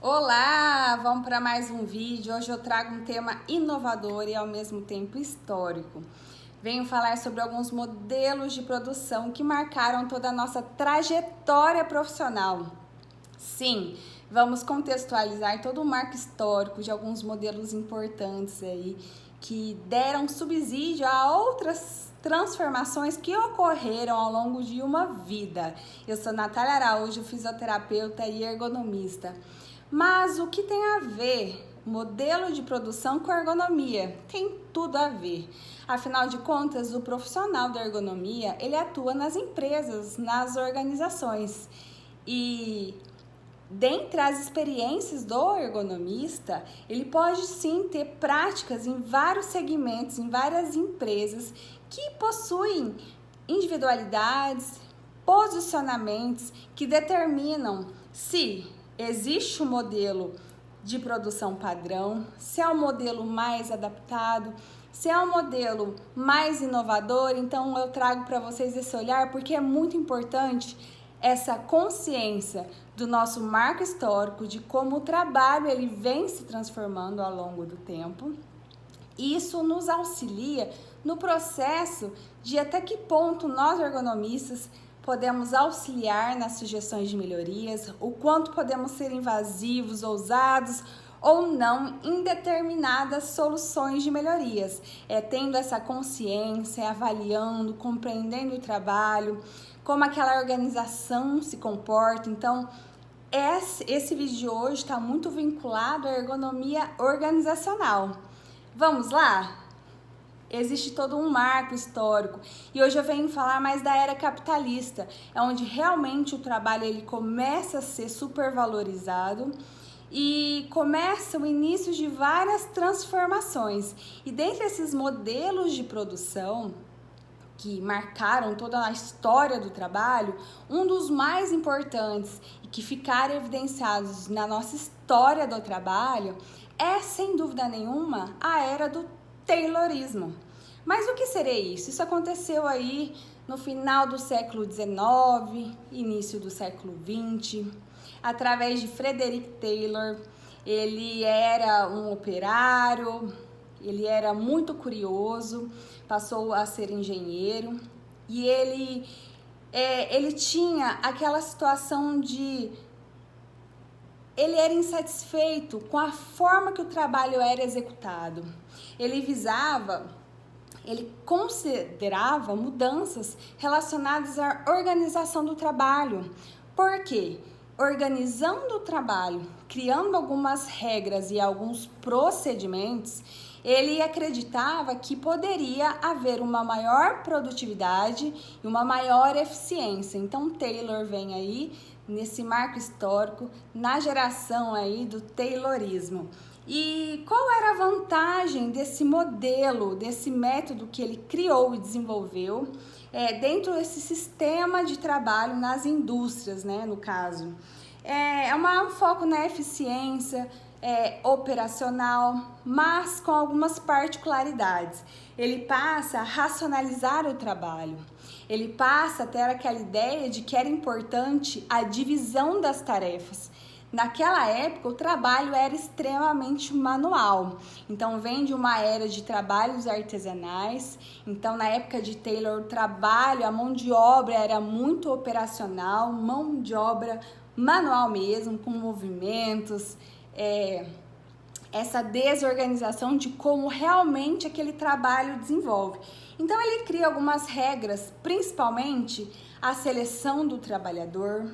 Olá, vamos para mais um vídeo. Hoje eu trago um tema inovador e ao mesmo tempo histórico. Venho falar sobre alguns modelos de produção que marcaram toda a nossa trajetória profissional. Sim, vamos contextualizar todo o marco histórico de alguns modelos importantes aí que deram subsídio a outras transformações que ocorreram ao longo de uma vida. Eu sou Natália Araújo, fisioterapeuta e ergonomista. Mas o que tem a ver modelo de produção com ergonomia? Tem tudo a ver. Afinal de contas, o profissional da ergonomia, ele atua nas empresas, nas organizações. E dentre as experiências do ergonomista, ele pode sim ter práticas em vários segmentos, em várias empresas que possuem individualidades, posicionamentos que determinam se existe um modelo de produção padrão, se é um modelo mais adaptado, se é um modelo mais inovador. Então eu trago para vocês esse olhar porque é muito importante essa consciência do nosso marco histórico, de como o trabalho ele vem se transformando ao longo do tempo. Isso nos auxilia no processo de até que ponto nós ergonomistas podemos auxiliar nas sugestões de melhorias, o quanto podemos ser invasivos, ousados ou não em determinadas soluções de melhorias. Tendo essa consciência, avaliando, compreendendo o trabalho, como aquela organização se comporta. Então, esse vídeo de hoje está muito vinculado à ergonomia organizacional. Vamos lá? Existe todo um marco histórico e hoje eu venho falar mais da era capitalista, onde realmente o trabalho ele começa a ser supervalorizado e começa o início de várias transformações. E dentre esses modelos de produção que marcaram toda a história do trabalho, um dos mais importantes e que ficaram evidenciados na nossa história do trabalho é, sem dúvida nenhuma, a era do Taylorismo. Mas o que seria isso? Isso aconteceu aí no final do século XIX, início do século XX, através de Frederick Taylor. Ele era um operário, ele era muito curioso, passou a ser engenheiro e ele tinha aquela situação de ele era insatisfeito com a forma que o trabalho era executado. Ele considerava mudanças relacionadas à organização do trabalho. Por quê? Organizando o trabalho, criando algumas regras e alguns procedimentos, ele acreditava que poderia haver uma maior produtividade e uma maior eficiência. Então, Taylor vem aí nesse marco histórico, na geração aí do Taylorismo. E qual era a vantagem desse modelo, desse método que ele criou e desenvolveu dentro desse sistema de trabalho nas indústrias, né, no caso? Um foco na eficiência operacional, mas com algumas particularidades. Ele passa a racionalizar o trabalho. Ele passa a ter aquela ideia de que era importante a divisão das tarefas. Naquela época, o trabalho era extremamente manual. Então, vem de uma era de trabalhos artesanais. Então, na época de Taylor, o trabalho, a mão de obra era muito operacional, mão de obra manual mesmo, com movimentos, essa desorganização de como realmente aquele trabalho desenvolve. Então ele cria algumas regras, principalmente a seleção do trabalhador,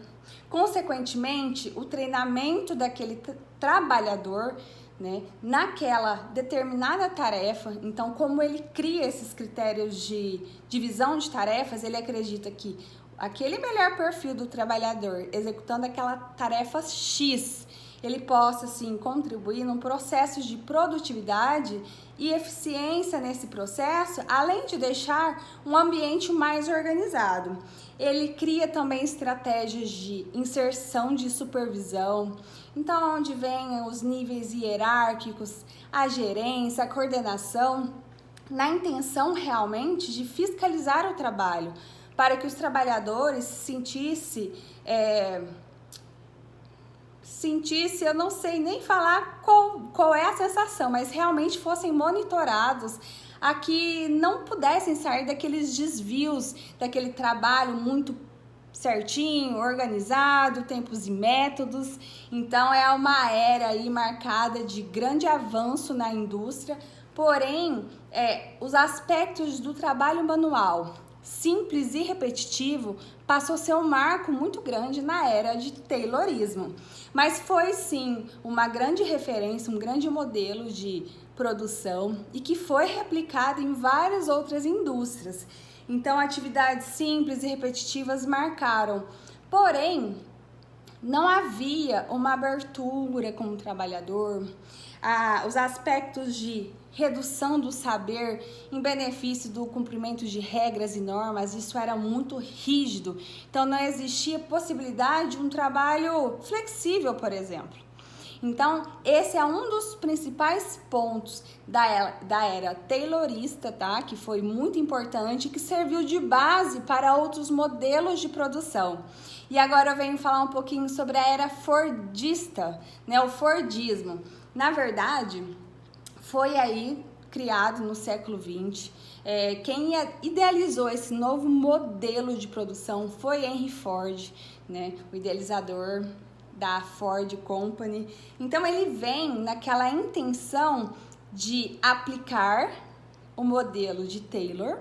consequentemente o treinamento daquele trabalhador, né, naquela determinada tarefa. Então, como ele cria esses critérios de divisão de tarefas, ele acredita que aquele melhor perfil do trabalhador executando aquela tarefa X, ele possa, assim, contribuir num processo de produtividade e eficiência nesse processo, além de deixar um ambiente mais organizado. Ele cria também estratégias de inserção de supervisão, então onde vem os níveis hierárquicos, a gerência, a coordenação, na intenção realmente de fiscalizar o trabalho, para que os trabalhadores se sentisse, eu não sei nem falar qual é a sensação, mas realmente fossem monitorados a que não pudessem sair daqueles desvios, daquele trabalho muito certinho, organizado, tempos e métodos. Então é uma era aí marcada de grande avanço na indústria, porém os aspectos do trabalho manual simples e repetitivo passou a ser um marco muito grande na era de Taylorismo. Mas foi sim uma grande referência, um grande modelo de produção e que foi replicado em várias outras indústrias. Então, atividades simples e repetitivas marcaram. Porém, não havia uma abertura como trabalhador, os aspectos de redução do saber em benefício do cumprimento de regras e normas, isso era muito rígido. Então, não existia possibilidade de um trabalho flexível, por exemplo. Então, esse é um dos principais pontos da era taylorista, tá? Que foi muito importante, que serviu de base para outros modelos de produção. E agora eu venho falar um pouquinho sobre a era fordista, né? O Fordismo. Na verdade, foi aí criado no século XX. Quem idealizou esse novo modelo de produção foi Henry Ford, né? O idealizador da Ford Company. Então ele vem naquela intenção de aplicar o modelo de Taylor.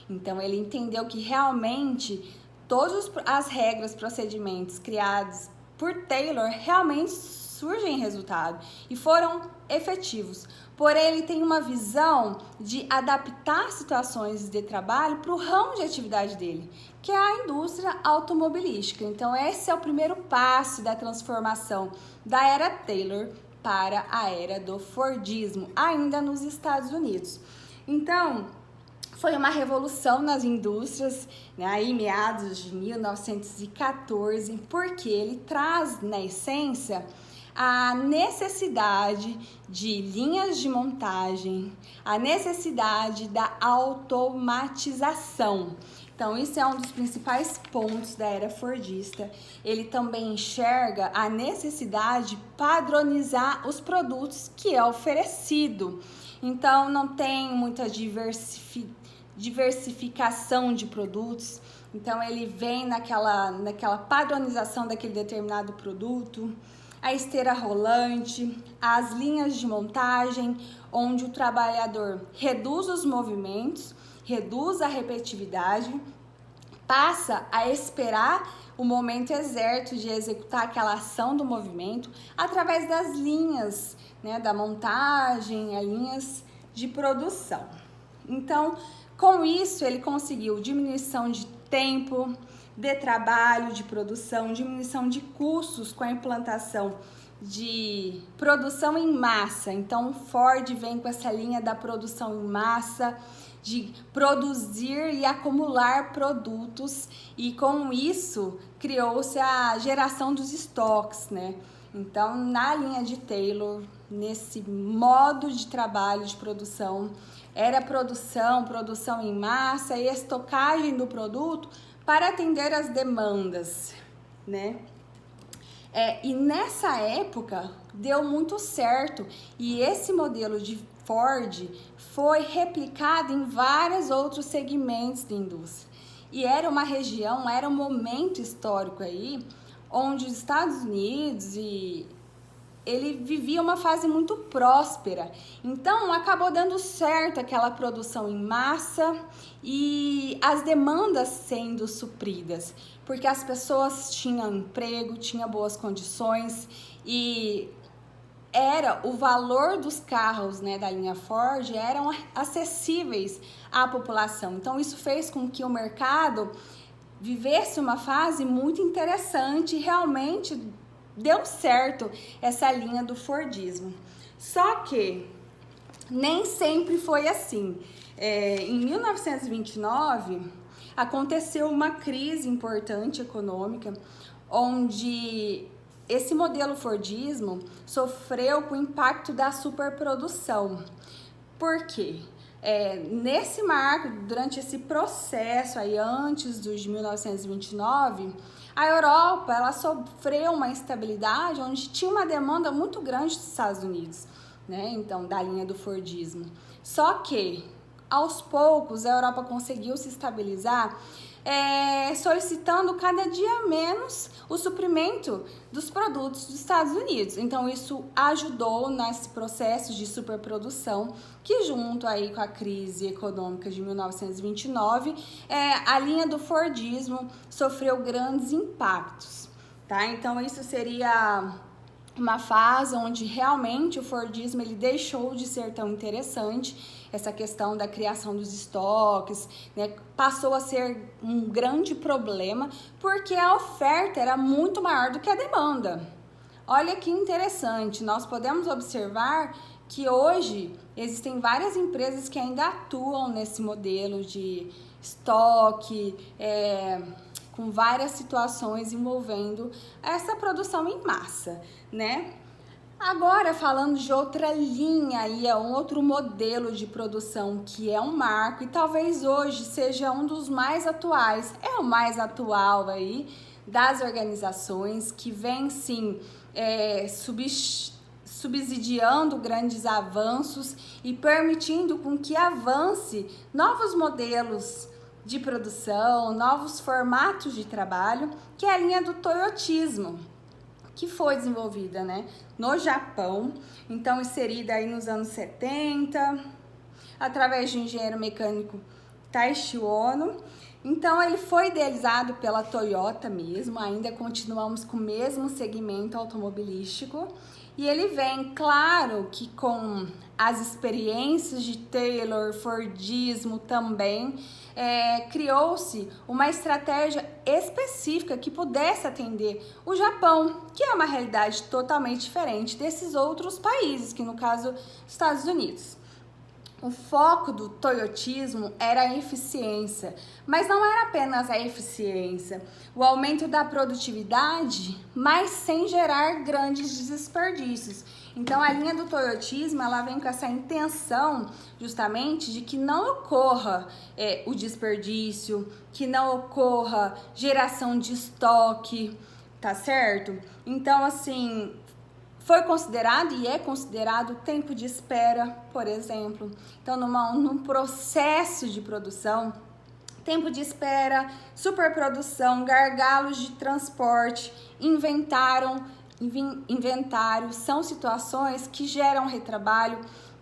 Então ele entendeu que realmente todas as regras, procedimentos criados por Taylor realmente surgem resultado e foram efetivos. Porém, ele tem uma visão de adaptar situações de trabalho para o ramo de atividade dele, que é a indústria automobilística. Então, esse é o primeiro passo da transformação da era Taylor para a era do Fordismo, ainda nos Estados Unidos. Então, foi uma revolução nas indústrias, né, aí meados de 1914, porque ele traz, na essência, a necessidade de linhas de montagem, a necessidade da automatização. Então, isso é um dos principais pontos da era fordista. Ele também enxerga a necessidade de padronizar os produtos que é oferecido. Então, não tem muita diversificação de produtos. Então, ele vem naquela padronização daquele determinado produto. A esteira rolante, as linhas de montagem, onde o trabalhador reduz os movimentos, reduz a repetitividade, passa a esperar o momento exato de executar aquela ação do movimento através das linhas, né, da montagem, as linhas de produção. Então, com isso, ele conseguiu diminuição de tempo, de trabalho, de produção, diminuição de custos com a implantação de produção em massa. Então, Ford vem com essa linha da produção em massa, de produzir e acumular produtos, e com isso criou-se a geração dos estoques, né? Então, na linha de Taylor, nesse modo de trabalho de produção, era produção em massa e estocagem do produto para atender as demandas, né? E nessa época deu muito certo, e esse modelo de Ford foi replicado em vários outros segmentos da indústria. E era uma região, era um momento histórico aí, onde os Estados Unidos ele vivia uma fase muito próspera. Então, acabou dando certo aquela produção em massa e as demandas sendo supridas, porque as pessoas tinham emprego, tinham boas condições e o valor dos carros, né, da linha Ford eram acessíveis à população. Então, isso fez com que o mercado vivesse uma fase muito interessante e realmente deu certo essa linha do Fordismo. Só que nem sempre foi assim. Em 1929, aconteceu uma crise importante econômica, onde esse modelo Fordismo sofreu com o impacto da superprodução. Por quê? Nesse marco, durante esse processo aí, antes de 1929, A Europa, ela sofreu uma instabilidade onde tinha uma demanda muito grande dos Estados Unidos, né? Então, da linha do Fordismo. Só que, aos poucos, a Europa conseguiu se estabilizar, solicitando cada dia menos o suprimento dos produtos dos Estados Unidos. Então, isso ajudou nesse processo de superprodução, que junto aí com a crise econômica de 1929, a linha do Fordismo sofreu grandes impactos, tá? Então, isso seria uma fase onde realmente o Fordismo ele deixou de ser tão interessante. Essa questão da criação dos estoques, né, passou a ser um grande problema porque a oferta era muito maior do que a demanda. Olha que interessante, nós podemos observar que hoje existem várias empresas que ainda atuam nesse modelo de estoque, com várias situações envolvendo essa produção em massa, né? Agora, falando de outra linha aí, um outro modelo de produção que é um marco e talvez hoje seja um dos mais atuais, o mais atual aí das organizações que vem sim subsidiando grandes avanços e permitindo com que avance novos modelos de produção, novos formatos de trabalho, que é a linha do toyotismo, que foi desenvolvida, né, no Japão, então inserida aí nos anos 70, através de um engenheiro mecânico Taishi Ono. Então ele foi idealizado pela Toyota mesmo, ainda continuamos com o mesmo segmento automobilístico, e ele vem, claro, que com as experiências de Taylor, Fordismo também, criou-se uma estratégia específica que pudesse atender o Japão, que é uma realidade totalmente diferente desses outros países, que no caso, Estados Unidos. O foco do toyotismo era a eficiência, mas não era apenas a eficiência, o aumento da produtividade, mas sem gerar grandes desperdícios. Então a linha do toyotismo, ela vem com essa intenção justamente de que não ocorra o desperdício, que não ocorra geração de estoque, tá certo? Então assim, foi considerado e é considerado o tempo de espera, por exemplo. Então, num processo de produção, tempo de espera, superprodução, gargalos de transporte, inventário, são situações que geram retrabalho,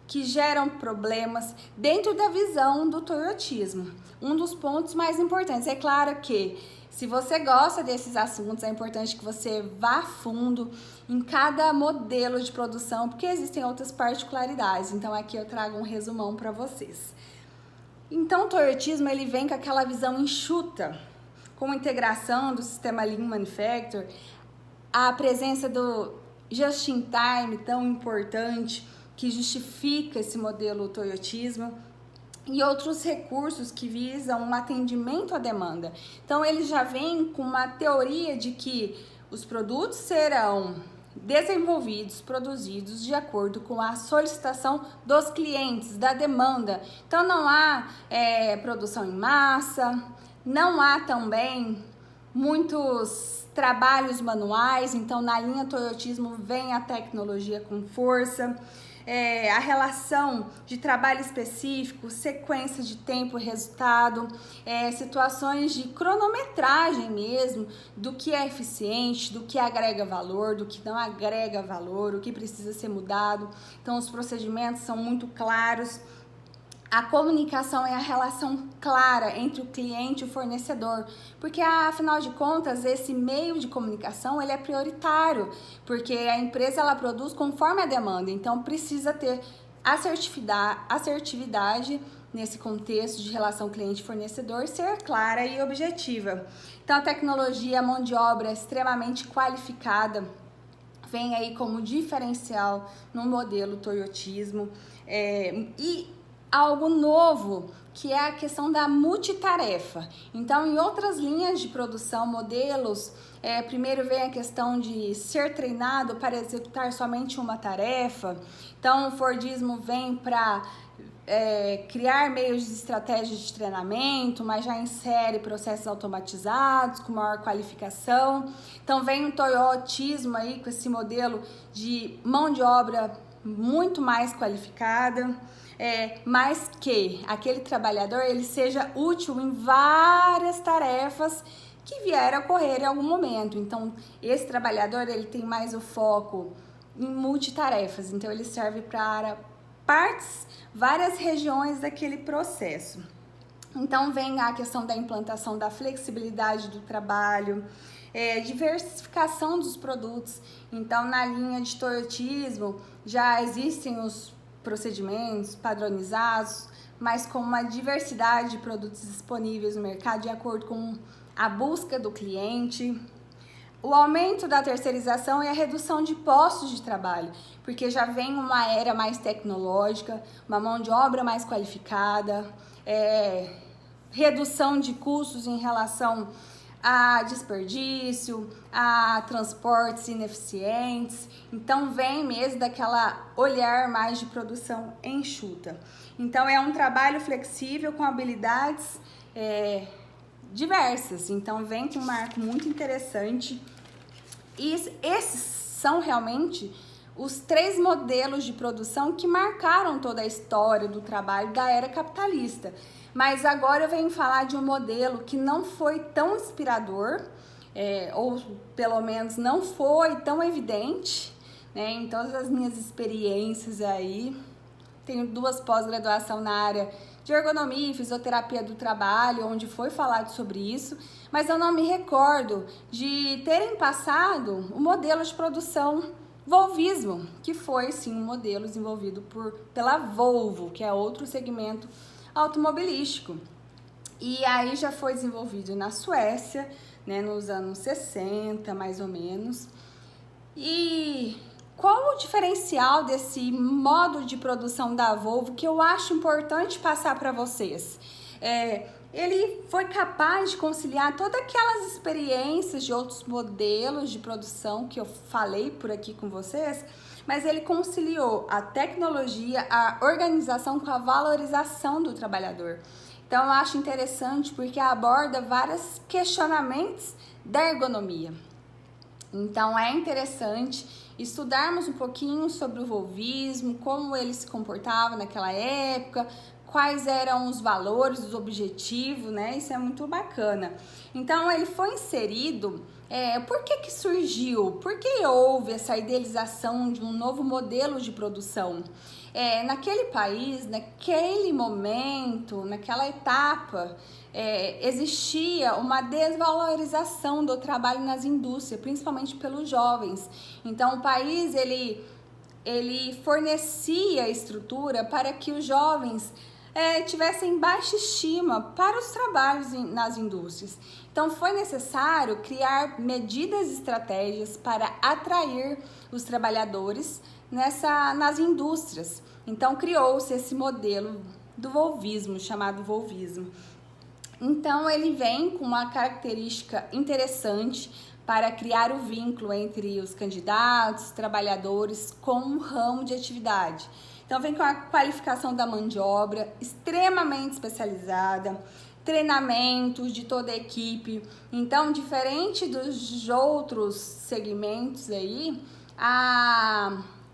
que geram problemas dentro da visão do toyotismo. Um dos pontos mais importantes, é claro que se você gosta desses assuntos, é importante que você vá a fundo em cada modelo de produção, porque existem outras particularidades. Então aqui eu trago um resumão para vocês. Então o toyotismo ele vem com aquela visão enxuta, com a integração do sistema Lean Manufacturing, a presença do just-in-time tão importante, que justifica esse modelo toyotismo, e outros recursos que visam um atendimento à demanda. Então ele já vem com uma teoria de que os produtos serão desenvolvidos, produzidos de acordo com a solicitação dos clientes, da demanda. Então não há produção em massa, não há também muitos trabalhos manuais. Então na linha toyotismo vem a tecnologia com força. A relação de trabalho específico, sequência de tempo e resultado, situações de cronometragem mesmo, do que é eficiente, do que agrega valor, do que não agrega valor, o que precisa ser mudado. Então os procedimentos são muito claros. A comunicação é a relação clara entre o cliente e o fornecedor, porque afinal de contas esse meio de comunicação ele é prioritário, porque a empresa ela produz conforme a demanda, então precisa ter assertividade nesse contexto de relação cliente-fornecedor, ser clara e objetiva. Então a tecnologia, a mão de obra extremamente qualificada vem aí como diferencial no modelo toyotismo, e algo novo, que é a questão da multitarefa. Então, em outras linhas de produção, modelos, primeiro vem a questão de ser treinado para executar somente uma tarefa. Então, o Fordismo vem para criar meios de estratégias de treinamento, mas já insere processos automatizados com maior qualificação. Então vem o toyotismo aí com esse modelo de mão de obra muito mais qualificada, mas que aquele trabalhador ele seja útil em várias tarefas que vier a ocorrer em algum momento. Então esse trabalhador ele tem mais o foco em multitarefas, então ele serve para várias regiões daquele processo. Então vem a questão da implantação da flexibilidade do trabalho, diversificação dos produtos. Então na linha de toyotismo já existem os procedimentos padronizados, mas com uma diversidade de produtos disponíveis no mercado de acordo com a busca do cliente. O aumento da terceirização e a redução de postos de trabalho, porque já vem uma era mais tecnológica, uma mão de obra mais qualificada, redução de custos em relação a desperdício, a transportes ineficientes. Então vem mesmo daquela olhar mais de produção enxuta. Então é um trabalho flexível com habilidades diversas. Então vem com um marco muito interessante. E esses são realmente os 3 modelos de produção que marcaram toda a história do trabalho da era capitalista. Mas agora eu venho falar de um modelo que não foi tão inspirador, ou pelo menos não foi tão evidente, né, em todas as minhas experiências aí. Tenho 2 pós-graduação na área de ergonomia e fisioterapia do trabalho, onde foi falado sobre isso, mas eu não me recordo de terem passado o modelo de produção Volvismo, que foi sim um modelo desenvolvido pela Volvo, que é outro segmento automobilístico. E aí já foi desenvolvido na Suécia, né, nos anos 60, mais ou menos. E qual o diferencial desse modo de produção da Volvo que eu acho importante passar para vocês? Ele foi capaz de conciliar todas aquelas experiências de outros modelos de produção que eu falei por aqui com vocês, mas ele conciliou a tecnologia, a organização com a valorização do trabalhador. Então eu acho interessante porque aborda vários questionamentos da ergonomia. Então é interessante estudarmos um pouquinho sobre o volvismo, como ele se comportava naquela época, quais eram os valores, os objetivos, né? Isso é muito bacana. Então ele foi inserido, por que surgiu? Por que houve essa idealização de um novo modelo de produção? Naquele país, naquele momento, naquela etapa, existia uma desvalorização do trabalho nas indústrias, principalmente pelos jovens. Então o país ele fornecia estrutura para que os jovens tivessem baixa estima para os trabalhos nas indústrias. Então foi necessário criar medidas e estratégias para atrair os trabalhadores nas indústrias. Então criou-se esse modelo do volvismo, chamado volvismo. Então ele vem com uma característica interessante para criar o vínculo entre os candidatos, trabalhadores com um ramo de atividade. Então vem com a qualificação da mão de obra extremamente especializada, treinamentos de toda a equipe. Então, diferente dos outros segmentos aí,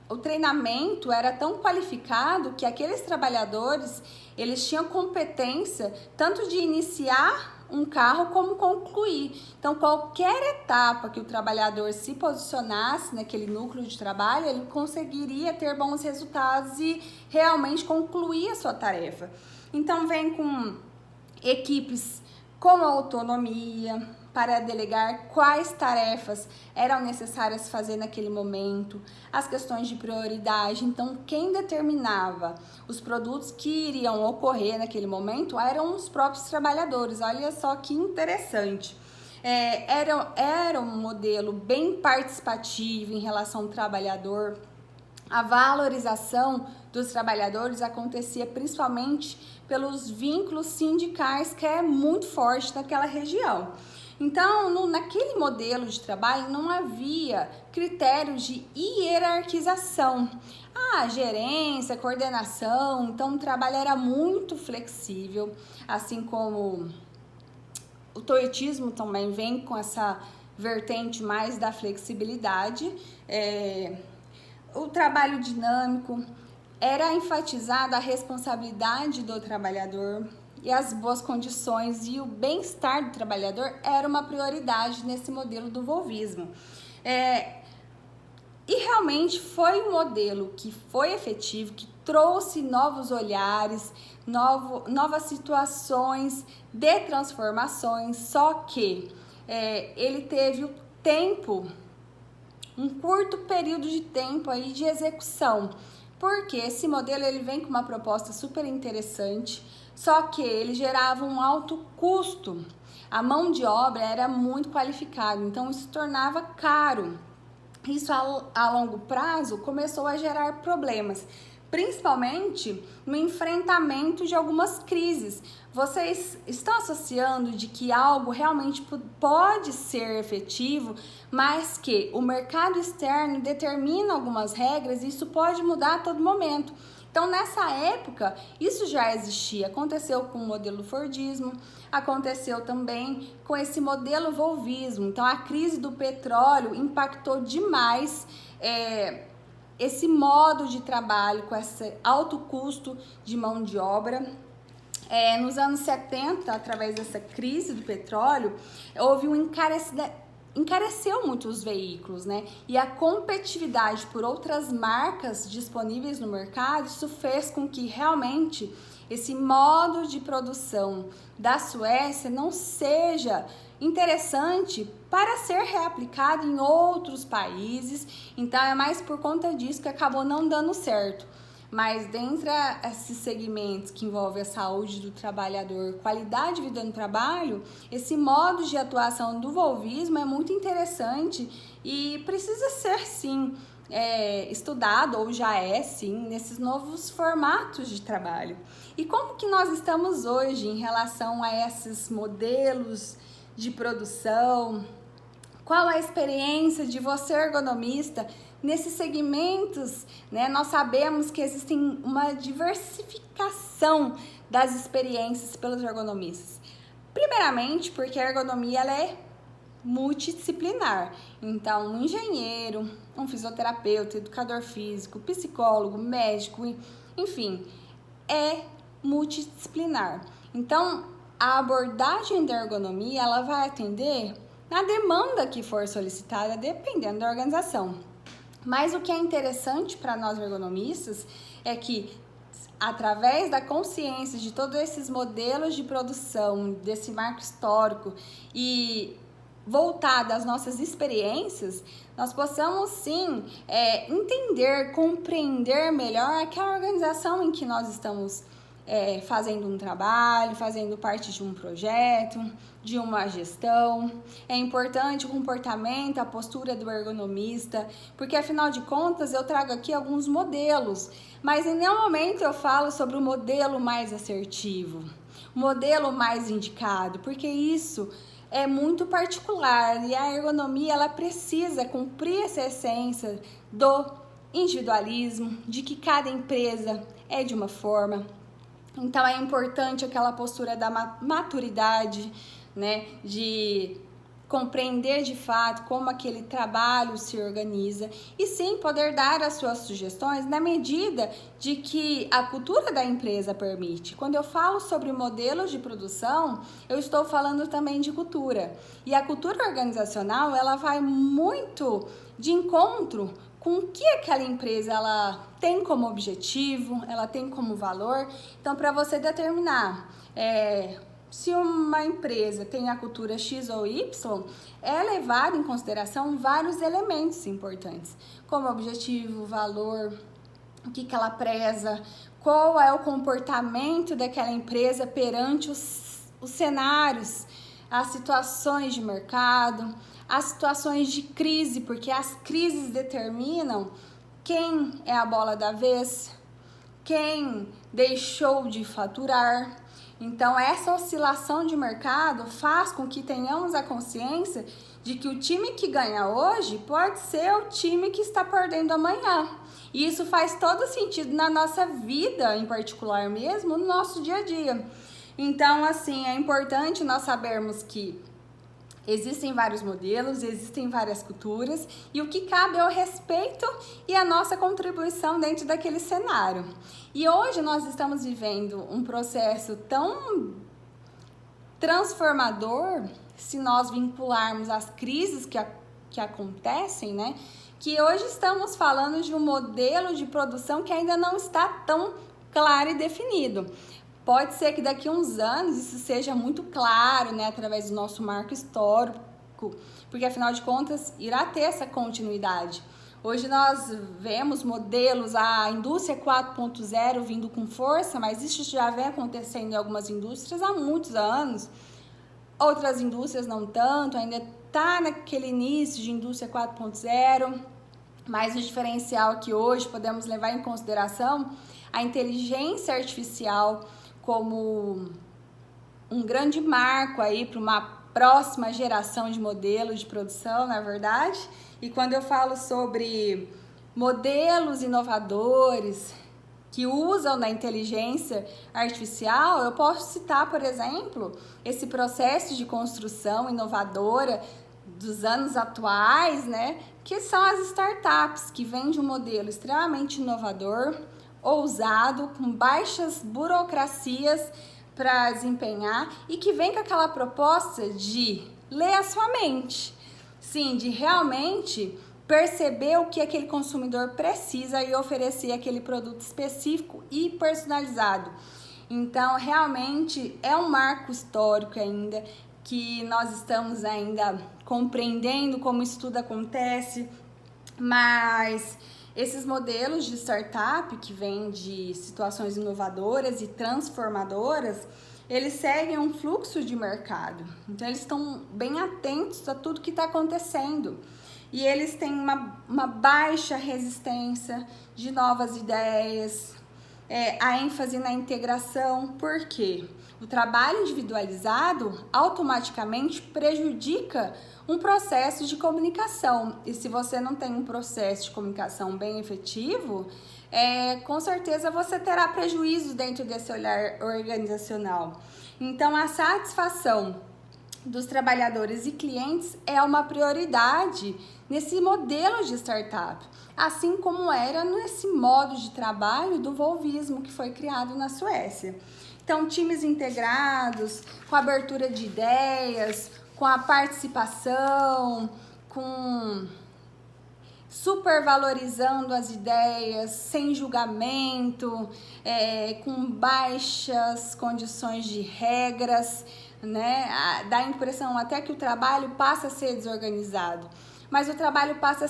o treinamento era tão qualificado que aqueles trabalhadores, eles tinham competência tanto de iniciar um carro como concluir. Então, qualquer etapa que o trabalhador se posicionasse naquele núcleo de trabalho, ele conseguiria ter bons resultados e realmente concluir a sua tarefa. Então, vem com equipes com autonomia para delegar quais tarefas eram necessárias fazer naquele momento, as questões de prioridade. Então, quem determinava os produtos que iriam ocorrer naquele momento eram os próprios trabalhadores. Olha só que interessante. Era um modelo bem participativo em relação ao trabalhador. A valorização dos trabalhadores acontecia principalmente pelos vínculos sindicais, que é muito forte naquela região. Então, naquele modelo de trabalho não havia critérios de hierarquização. Gerência, coordenação, então o trabalho era muito flexível, assim como o toyotismo também vem com essa vertente mais da flexibilidade. O trabalho dinâmico, era enfatizada a responsabilidade do trabalhador e as boas condições e o bem-estar do trabalhador era uma prioridade nesse modelo do volvismo. E realmente foi um modelo que foi efetivo, que trouxe novos olhares, novas situações de transformações, só que ele teve o tempo, um curto período de tempo aí de execução, porque esse modelo ele vem com uma proposta super interessante, só que ele gerava um alto custo, a mão de obra era muito qualificada, então isso tornava caro. Isso a longo prazo começou a gerar problemas, principalmente no enfrentamento de algumas crises. Vocês estão associando de que algo realmente pode ser efetivo, mas que o mercado externo determina algumas regras e isso pode mudar a todo momento. Então, nessa época, isso já existia. Aconteceu com o modelo Fordismo, aconteceu também com esse modelo Volvismo. Então, a crise do petróleo impactou demais esse modo de trabalho com esse alto custo de mão de obra. Nos anos 70, através dessa crise do petróleo, houve um encareceu muito os veículos, né? E a competitividade por outras marcas disponíveis no mercado, isso fez com que realmente esse modo de produção da Suécia não seja interessante para ser reaplicado em outros países. Então é mais por conta disso que acabou não dando certo. Mas dentre esses segmentos que envolvem a saúde do trabalhador, qualidade de vida no trabalho, esse modo de atuação do volvismo é muito interessante e precisa ser sim estudado, ou já é sim, nesses novos formatos de trabalho. E como que nós estamos hoje em relação a esses modelos de produção? Qual a experiência de você, ergonomista, nesses segmentos, né? Nós sabemos que existem uma diversificação das experiências pelos ergonomistas. Primeiramente, porque a ergonomia ela é multidisciplinar. Então, um engenheiro, um fisioterapeuta, educador físico, psicólogo, médico, enfim, é multidisciplinar. Então, a abordagem da ergonomia ela vai atender na demanda que for solicitada, dependendo da organização. Mas o que é interessante para nós ergonomistas é que, através da consciência de todos esses modelos de produção, desse marco histórico e voltado às nossas experiências, nós possamos sim entender, compreender melhor aquela organização em que nós estamos fazendo um trabalho, fazendo parte de um projeto, de uma gestão. É importante o comportamento, a postura do ergonomista, porque afinal de contas eu trago aqui alguns modelos, mas em nenhum momento eu falo sobre o modelo mais assertivo, o modelo mais indicado, porque isso é muito particular e a ergonomia ela precisa cumprir essa essência do individualismo, de que cada empresa é de uma forma. Então é importante aquela postura da maturidade, né, de compreender de fato como aquele trabalho se organiza e sim poder dar as suas sugestões na medida de que a cultura da empresa permite. Quando eu falo sobre modelos de produção, eu estou falando também de cultura. E a cultura organizacional, ela vai muito de encontro com o que aquela empresa ela tem como objetivo, ela tem como valor. Então, para você determinar se uma empresa tem a cultura X ou Y, é levado em consideração vários elementos importantes, como objetivo, valor, o que ela preza, qual é o comportamento daquela empresa perante os cenários, as situações de mercado, as situações de crise, porque as crises determinam quem é a bola da vez, quem deixou de faturar. Então, essa oscilação de mercado faz com que tenhamos a consciência de que o time que ganha hoje pode ser o time que está perdendo amanhã. E isso faz todo sentido na nossa vida, em particular mesmo, no nosso dia a dia. Então, assim, é importante nós sabermos que existem vários modelos, existem várias culturas e o que cabe é o respeito e a nossa contribuição dentro daquele cenário. E hoje nós estamos vivendo um processo tão transformador, se nós vincularmos as crises que acontecem, né? Que hoje estamos falando de um modelo de produção que ainda não está tão claro e definido. Pode ser que daqui a uns anos isso seja muito claro, né, através do nosso marco histórico, porque afinal de contas irá ter essa continuidade. Hoje nós vemos modelos, a indústria 4.0 vindo com força, mas isso já vem acontecendo em algumas indústrias há muitos anos. Outras indústrias não tanto, ainda está naquele início de indústria 4.0, mas o diferencial que hoje podemos levar em consideração a inteligência artificial como um grande marco aí para uma próxima geração de modelos de produção, na verdade. E quando eu falo sobre modelos inovadores que usam da inteligência artificial, eu posso citar, por exemplo, esse processo de construção inovadora dos anos atuais, né? Que são as startups, que vêm de um modelo extremamente inovador, ousado, com baixas burocracias para desempenhar e que vem com aquela proposta de ler a sua mente. Sim, de realmente perceber o que aquele consumidor precisa e oferecer aquele produto específico e personalizado. Então, realmente é um marco histórico ainda, que nós estamos ainda compreendendo como isso tudo acontece, mas esses modelos de startup que vêm de situações inovadoras e transformadoras, eles seguem um fluxo de mercado. Então, eles estão bem atentos a tudo que está acontecendo. E eles têm uma baixa resistência de novas ideias, a ênfase na integração. Por quê? O trabalho individualizado automaticamente prejudica um processo de comunicação. E se você não tem um processo de comunicação bem efetivo, com certeza você terá prejuízo dentro desse olhar organizacional. Então, a satisfação dos trabalhadores e clientes é uma prioridade nesse modelo de startup, assim como era nesse modo de trabalho do volvismo que foi criado na Suécia. Então, times integrados, com abertura de ideias, com a participação, com supervalorizando as ideias, sem julgamento, com baixas condições de regras, né? Dá a impressão até que o trabalho passa a ser desorganizado, mas o trabalho passa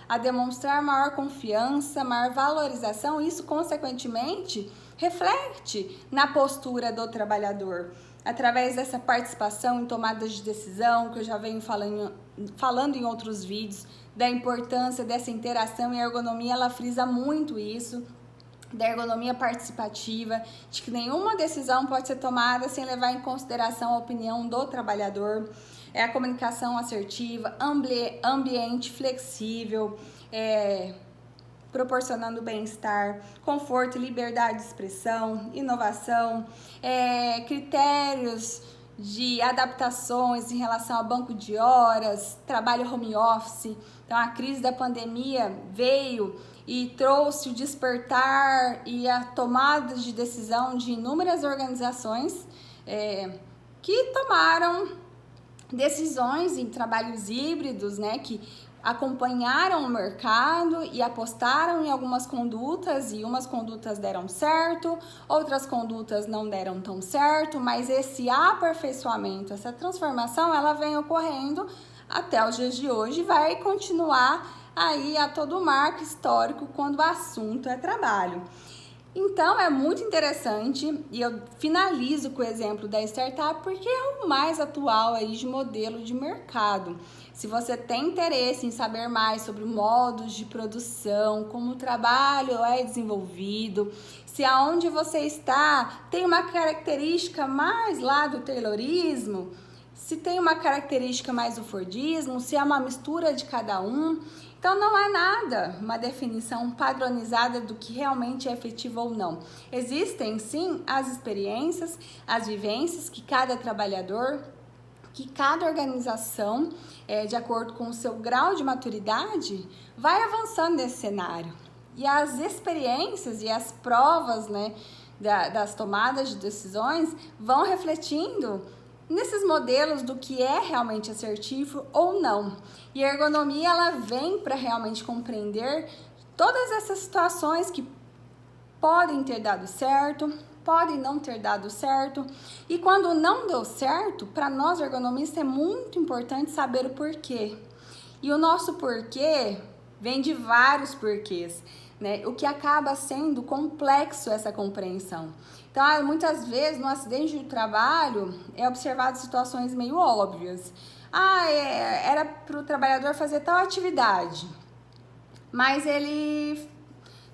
a demonstrar maior confiança, maior valorização, e isso consequentemente reflete na postura do trabalhador, através dessa participação em tomadas de decisão, que eu já venho falando em outros vídeos, da importância dessa interação, e a ergonomia ela frisa muito isso, da ergonomia participativa, de que nenhuma decisão pode ser tomada sem levar em consideração a opinião do trabalhador, a comunicação assertiva, ambiente flexível, proporcionando bem-estar, conforto e liberdade de expressão, inovação, critérios de adaptações em relação ao banco de horas, trabalho home office. Então, a crise da pandemia veio e trouxe o despertar e a tomada de decisão de inúmeras organizações que tomaram decisões em trabalhos híbridos, né, que acompanharam o mercado e apostaram em algumas condutas, e umas condutas deram certo, outras condutas não deram tão certo, mas esse aperfeiçoamento, essa transformação, ela vem ocorrendo até os dias de hoje e vai continuar aí a todo marco histórico quando o assunto é trabalho. Então, é muito interessante, e eu finalizo com o exemplo da startup porque é o mais atual aí de modelo de mercado. Se você tem interesse em saber mais sobre modos de produção, como o trabalho é desenvolvido, se aonde você está tem uma característica mais lá do taylorismo, se tem uma característica mais do fordismo, se é uma mistura de cada um. Então não há nada, uma definição padronizada do que realmente é efetivo ou não. Existem sim as experiências, as vivências que cada trabalhador, que cada organização, de acordo com o seu grau de maturidade, vai avançando nesse cenário. E as experiências e as provas, né, das tomadas de decisões vão refletindo nesses modelos do que é realmente assertivo ou não. E a ergonomia, ela vem para realmente compreender todas essas situações que podem ter dado certo, podem não ter dado certo. E quando não deu certo, para nós ergonomistas é muito importante saber o porquê. E o nosso porquê vem de vários porquês, né? O que acaba sendo complexo essa compreensão. Então, muitas vezes no acidente de trabalho é observado situações meio óbvias. Era para o trabalhador fazer tal atividade, mas ele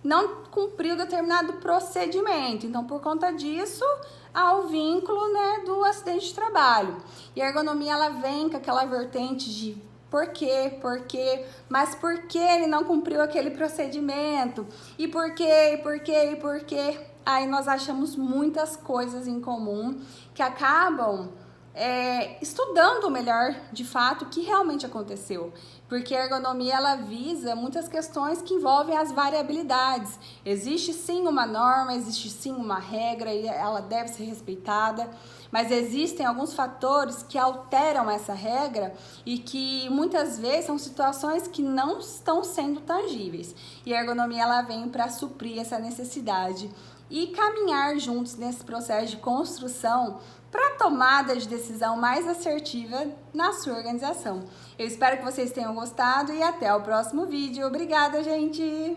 não cumpriu determinado procedimento. Então, por conta disso, há o vínculo, né, do acidente de trabalho. E a ergonomia, ela vem com aquela vertente de por quê, mas por que ele não cumpriu aquele procedimento? E por quê? Aí nós achamos muitas coisas em comum que acabam estudando melhor, de fato, o que realmente aconteceu. Porque a ergonomia, ela visa muitas questões que envolvem as variabilidades. Existe sim uma norma, existe sim uma regra e ela deve ser respeitada, mas existem alguns fatores que alteram essa regra e que muitas vezes são situações que não estão sendo tangíveis. E a ergonomia, ela vem para suprir essa necessidade e caminhar juntos nesse processo de construção para a tomada de decisão mais assertiva na sua organização. Eu espero que vocês tenham gostado e até o próximo vídeo. Obrigada, gente!